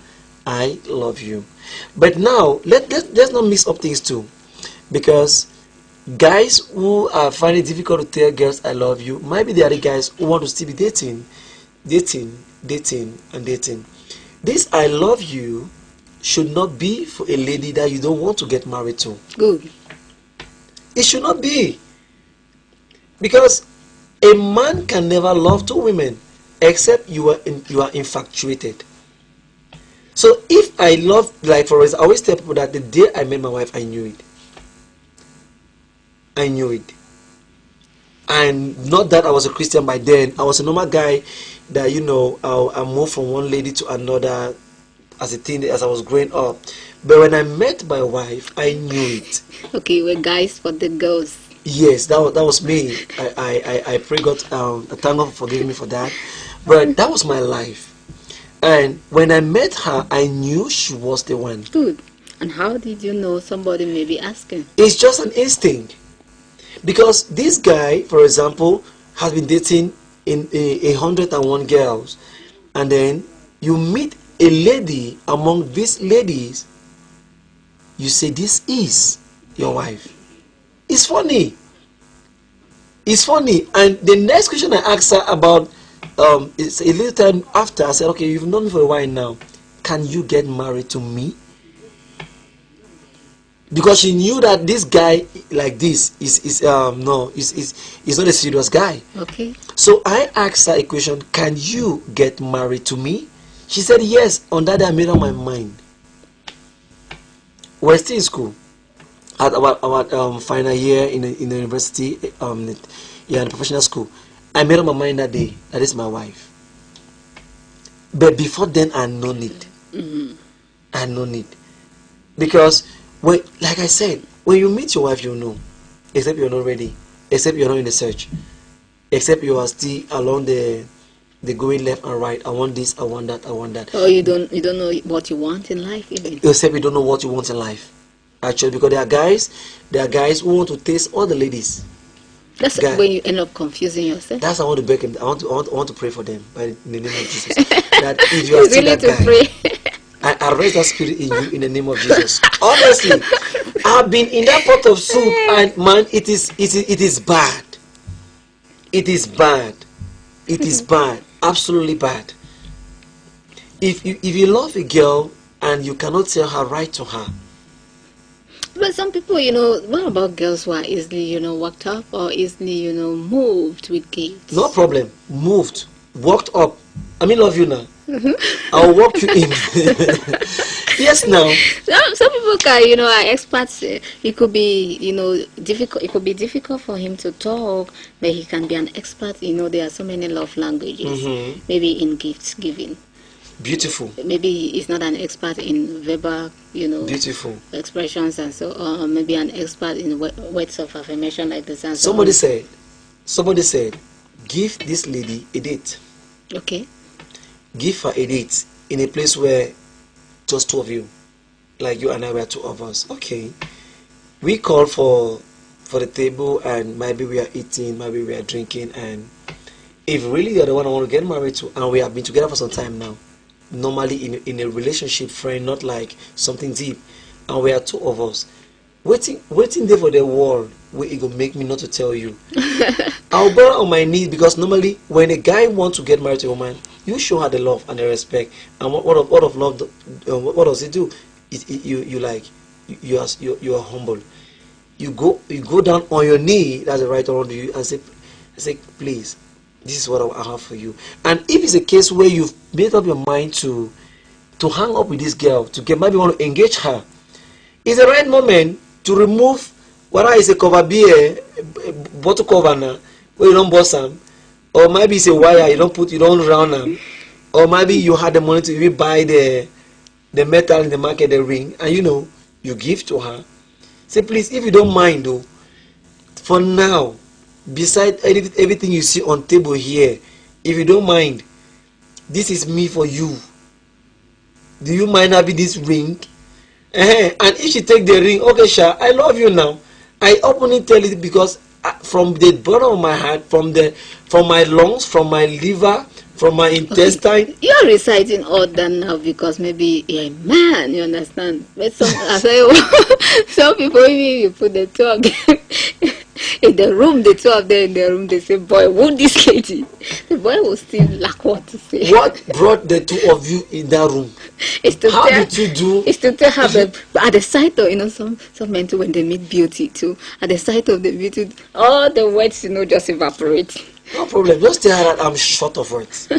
I love you. But now let's not mix up things too, because guys who are finding it difficult to tell girls I love you might be the other guys who want to still be dating. This I love you should not be for a lady that you don't want to get married to. Good. It should not be, because a man can never love two women except you are infatuated. So if I love, like for instance, I always tell people that the day I met my wife, I knew it. And not that I was a Christian by then. I was a normal guy that I moved from one lady to another as a teen, as I was growing up. But when I met my wife, I knew it. Okay, we're guys for the girls. Yes, that was me. I pray God, thank God for forgiving me for that. But that was my life. And when I met her, I knew she was the one. Good. And how did you know? Somebody may be asking. It's just an instinct. Because this guy, for example, has been dating in 101 girls, and then you meet a lady among these ladies, you say this is your wife. It's funny. And the next question I asked her about, it's a little time after, I said, okay, you've known me for a while now, can you get married to me? Because she knew that this guy like this is not a serious guy. Okay. So I asked her a question: can you get married to me? She said yes. On that day I made up my mind. We're still in school at our final year in the university, in the professional school. I made up my mind that day that is my wife. But before then I known it. I known it. Because like I said, when you meet your wife, you know, except you're not ready, except you're not in the search, except you are still along the going left and right. I want this, I want that, I want that. Oh, you don't know what you want in life, even. Except you don't know what you want in life, actually, because there are guys who want to taste all the ladies. That's when you end up confusing yourself. That's I want to beg him. I want to pray for them in the name of Jesus. That if you are still really that to guy, pray. I arrest that spirit in you in the name of Jesus. Honestly, I've been in that pot of soup, and man, it is bad. It is bad. It is bad. Absolutely bad. If you love a girl and you cannot tell her right to her. But some people, what about girls who are easily, worked up or easily, moved with gates? No problem. Moved. walked up. I mean, love you now. I'll walk you in. Yes, now. Some people can, are experts. It could be, difficult. It could be difficult for him to talk, but he can be an expert. There are so many love languages. Maybe in gifts giving. Beautiful. Maybe he's not an expert in verbal, Beautiful. expressions and so on. Maybe an expert in words of affirmation like this and so Somebody on. said, give this lady a date. Okay. Give her a date in a place where just two of you, like you and I were two of us. Okay. We call for the table, and maybe we are eating, maybe we are drinking, and if really you're the one I want to get married to, and we have been together for some time now, normally in a relationship, friend, not like something deep, and we are two of us, waiting there for the world where it will make me not to tell you. I'll bow on my knees, because normally when a guy wants to get married to a woman, you show her the love and the respect. And what of love? What does it do? You are humble. You go down on your knee. That's the right around you and say, please, this is what I have for you. And if it's a case where you've made up your mind to hang up with this girl, to maybe want to engage her, it's the right moment to remove whether it's a cover beer, bottle cover now, where you don't bust them, or maybe it's a wire you don't round them, or maybe you had the money to even buy the metal in the market, the ring, and you give to her. Say, please, if you don't mind though, for now, beside everything you see on table here, if you don't mind, this is me for you. Do you mind having this ring? And if she take the ring, okay, Sha, I love you now. I openly tell it, because from the bottom of my heart, from my lungs, from my liver, from my intestine. Okay. You're reciting all that now because maybe you're a man, you understand? But some people, even you put the two of them in the room, the two of them in the room, they say, boy, who this lady? The boy will still lack what to say. What brought the two of you in that room? How did you do? It's to tell her, but at the sight of, some men too, when they meet beauty too, at the sight of the beauty, all the words, just evaporate. No problem. Just tell her that I'm short of words.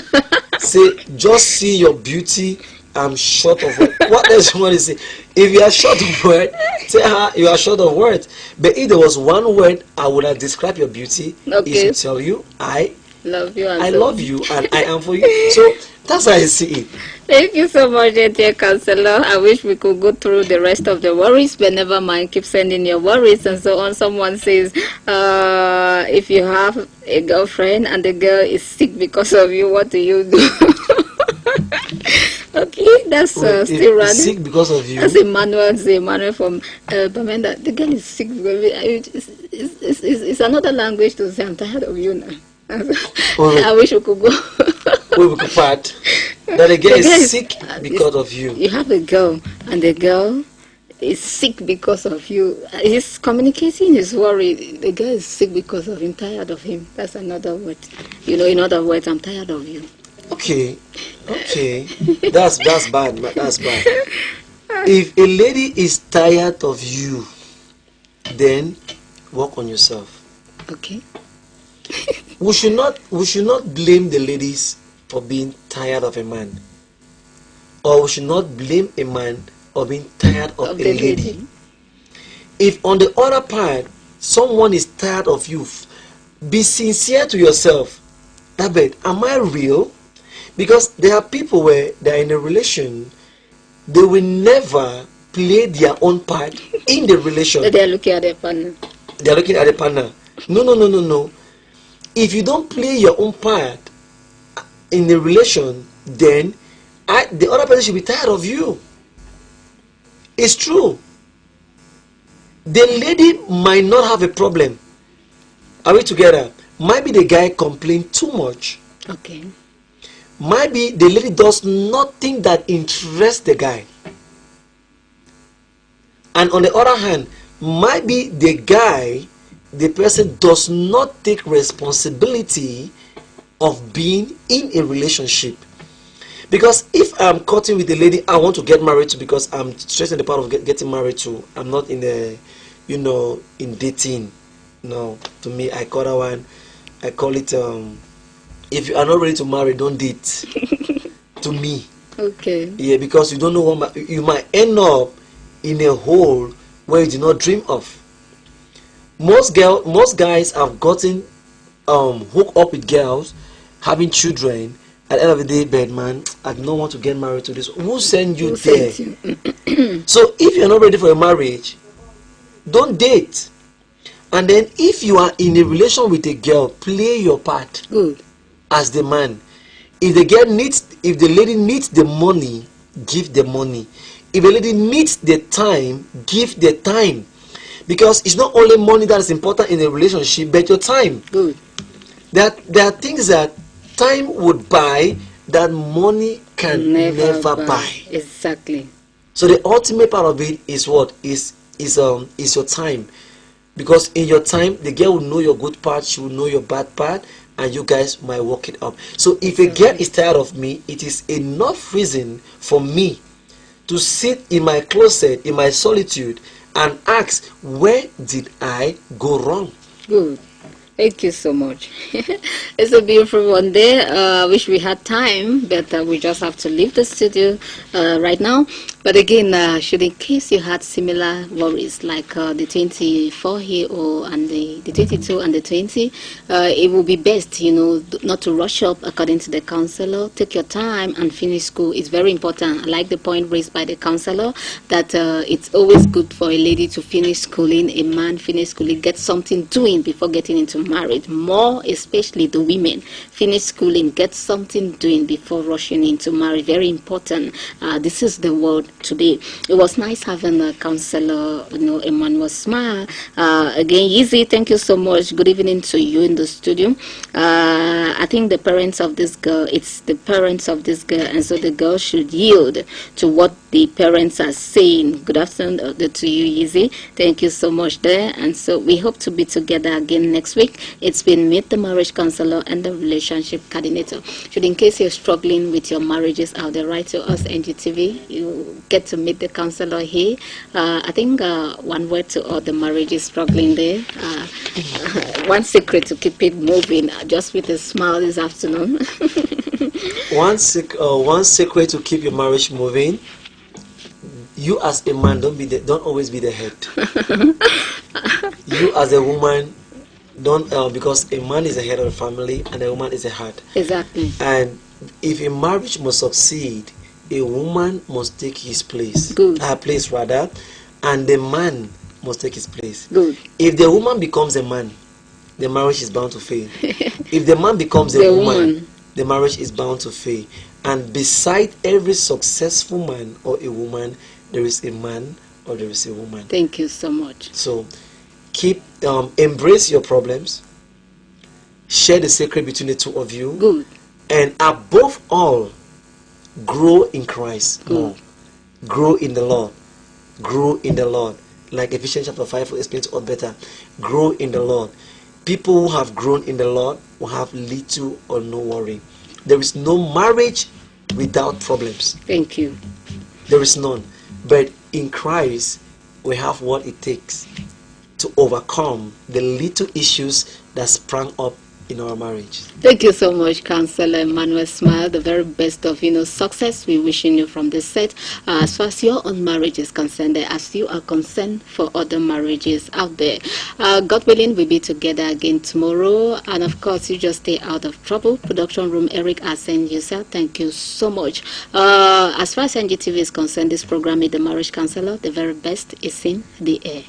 Say, just see your beauty, I'm short of words. What else you want to say? If you are short of words, tell her you are short of words. But if there was one word I would have described your beauty, is to tell you, I love you. I love you, and I am for you. So that's how I see it. Thank you so much, dear counselor. I wish we could go through the rest of the worries, but never mind. Keep sending your worries and so on. Someone says, if you have a girlfriend and the girl is sick because of you, what do you do? Okay, that's still running. Sick because of you. That's Emmanuel from Bamenda. The girl is sick because it's another language to say, I'm tired of you now. I wish we could go. We could part. That the girl is sick because of you. You have a girl, and the girl is sick because of you. He's communicating his worry. The girl is sick because of him, tired of him. That's another word. In other words, I'm tired of you. Okay. That's bad. That's bad. If a lady is tired of you, then work on yourself. Okay. We should not blame the ladies for being tired of a man, or we should not blame a man for being tired of a lady. If on the other part someone is tired of you, be sincere to yourself. David, am I real? Because there are people where they are in a relation, they will never play their own part in the relation. They are looking at their partner. They are looking at the partner. No. If you don't play your own part in the relation, then the other person should be tired of you. It's true. The lady might not have a problem. Are we together? Might be the guy complain too much. Okay. Might be the lady does nothing that interests the guy. And on the other hand, might be the guy, the person does not take responsibility of being in a relationship. Because if I'm cutting with a lady I want to get married to, because I'm stressing the part of getting married to, I'm not in the, in dating. No, to me, I call that one, I call it if you are not ready to marry, don't date. To me, Okay. yeah, because you don't know you might end up in a hole where you did not dream of. Most guys have gotten hooked up with girls, having children. At the end of the day, bad man, I do not want to get married to this. Who sent you Who there? sent you? So if you're not ready for a marriage, don't date. And then if you are in a relation with a girl, play your part Good. as the man. If the lady needs the money, give the money. If the lady needs the time, give the time. Because it's not only money that is important in a relationship, but your time. Good. There are things that time would buy that money can never buy. Exactly. So the ultimate part of it is what is your time. Because in your time, the girl will know your good part, she will know your bad part, and you guys might work it up. So if a girl is tired of me, it is enough reason for me to sit in my closet, in my solitude, and ask, where did I go wrong? Good. Thank you so much. It's a beautiful one day. Wish we had time, but we just have to leave the studio right now. But again, should in case you had similar worries like the 24 here or and the 22 and the 20, it will be best, not to rush up according to the counselor. Take your time and finish school. It's very important. I like the point raised by the counselor that it's always good for a lady to finish schooling, a man finish schooling, get something doing before getting into marriage. More especially the women, finish schooling, get something doing before rushing into marriage. Very important. This is the world today. It was nice having a counselor, Emmanuel Smile. Again, Yeezy, thank you so much. Good evening to you in the studio. I think the parents of this girl, it's the parents of this girl, and so the girl should yield to what the parents are saying. Good afternoon to you, Yeezy. Thank you so much there. And so we hope to be together again next week. It's been Meet the Marriage Counselor and the Relationship Coordinator. Should in case you're struggling with your marriages out there, write to us, NGTV. You get to meet the counselor here. I think one word to all the marriages struggling there. One secret to keep it moving, just with a smile this afternoon. One secret to keep your marriage moving: you as a man, don't always be the head. You as a woman, don't because a man is the head of the family and a woman is the heart. Exactly. And if a marriage must succeed, a woman must take his place. Good. Her place rather, and the man must take his place. Good. If the woman becomes a man, the marriage is bound to fail. If the man becomes a The woman, woman. the marriage is bound to fail. And beside every successful man or a woman, there is a man or there is a woman. Thank you so much. So embrace your problems, share the secret between the two of you. Good. And above all, grow in Christ Good. more. Grow in the Lord. Grow in the Lord. Like Ephesians chapter 5 will explain to us better. Grow in the Lord. People who have grown in the Lord will have little or no worry. There is no marriage without problems. Thank you. There is none. But in Christ, we have what it takes to overcome the little issues that sprang up in our marriage. Thank you so much, Counselor Emmanuel Smile. The very best of success we wishing you from this set. As far as your own marriage is concerned, as you are concerned for other marriages out there. God willing, we'll be together again tomorrow. And of course, you just stay out of trouble. Production room, Eric Asen Yusa. Thank you so much. As far as NGTV is concerned, this program is the Marriage Counselor. The very best is in the air.